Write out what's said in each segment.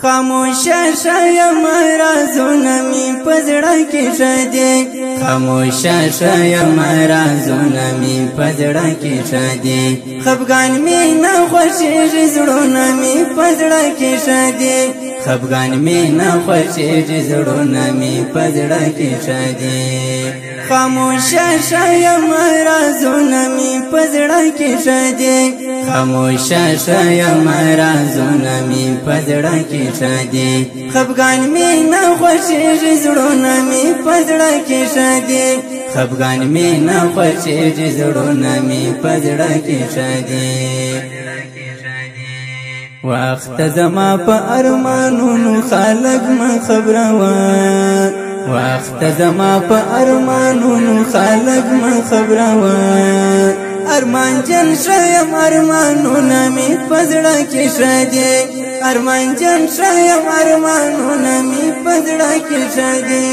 خاموشه شایم رازونه می پزړه کې شدي خاموشه شایم رازونه می پزړه کې شدي خفګان می نه خوشي زړونه می پزړه کې شدي خفګان می نه خوشي زړونه می پزړه کې شدي خاموشه شایم رازونه می پزړه کې شدي خاموشه شایم رازونه می پزړه کې شدي خفګان می نه خوشي زړونه می پزړه کې شدي خفګان می نه خوشي زړونه می پزړه کې شدي وخت زما په ارمانونو خلق ما خبروا وخت زما په ارمانونو خلق ما خبروا ارمان جن شایم ارمانونه می پزړه کې شدي ارمان جن شایم ارمانونه می پزړه کې شدي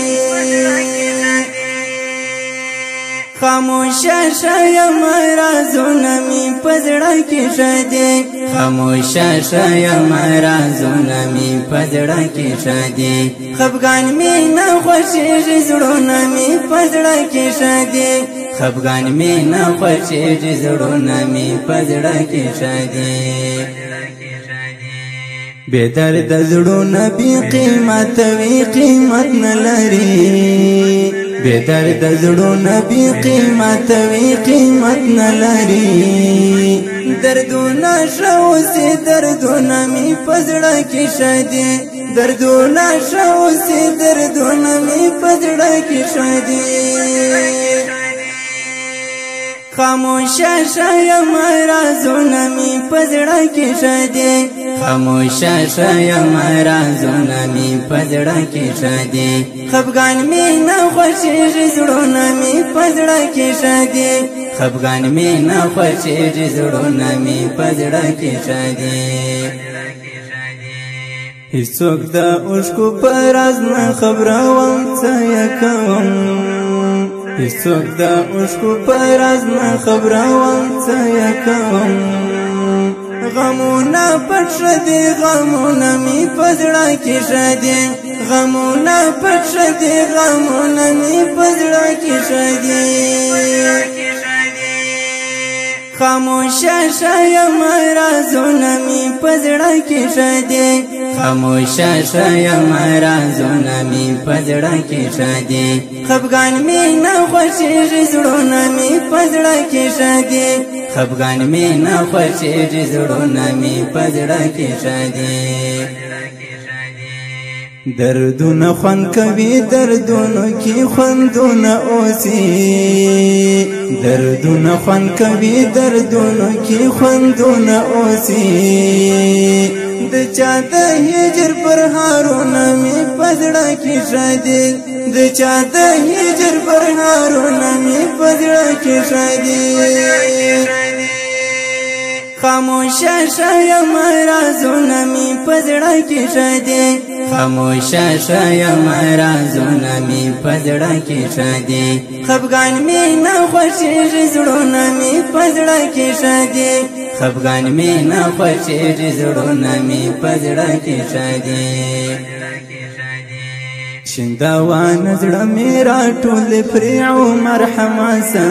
خاموشه شایم رازونه می پزړه کې شدي خاموشه شایم رازونه می پزړه کې شدي خفګان می نه خوشي زړونه می پزړه کې شدي خفګان می نه خوشي زړونه می پزړه کې شدي بے درد زړونه بی قیمت وی قیمت نه لري بے درد زړونه بی قیمت وی قیمت نه لري دردونه شو سي دردونه می پزړه کې شدي دردونه شو سي دردونه می پزړه کې شدي خاموشه شایم رازونه می پزړه کې شدي خاموشه شایم رازونه می پزړه کې شدي خفګان می نه خوشي زړونه می پزړه کې شدي خفګان می نه خوشي زړونه می پزړه کې شدي هیڅوک د اوښکو پر از نه خبروم څه یې کوم هیڅوک د اوښکو پر از نه خبروم څه یې کوم غمونه پټ شدي غمونه می پزړه کې شدي غمونه پټ شدي غمونه می پزړه کې شدي خاموشه شایم رازونه می پزړه کې شدي خاموشه شایم رازونه می پزړه کې شدي خفګان می نه خوشي زړونه می پزړه کې شدي خفګان می نه خوشي زړونه می پزړه کې شدي دردونه خوند کوي دردونو کې خوندونه اوسي دردونه خوند کوي دردونو کې خوندونه اوسي د چا د هجر پر هارونه می پزړه کې شدي د چا د هجر پر هارونه می پزړه کې شدي خاموشه شایم رازونه می پزړه کې شدي خاموشه شایم رازونه می پزړه کې شدي خفګان می نه خوشي زړونه می پزړه کې شدي خفګان می نه خوشي زړونه می پزړه کې شدي شندوان زړه می راټول پرې عمر حماسه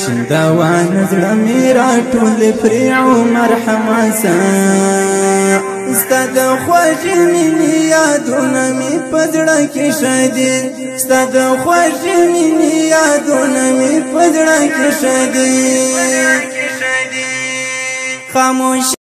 شندوان زړه می راټول پرې عمر حماسه ستاد خوږ مینې یادونه می پزړه کې شدي ستاد خوږ مینې یادونه می پزړه کې شدي خاموش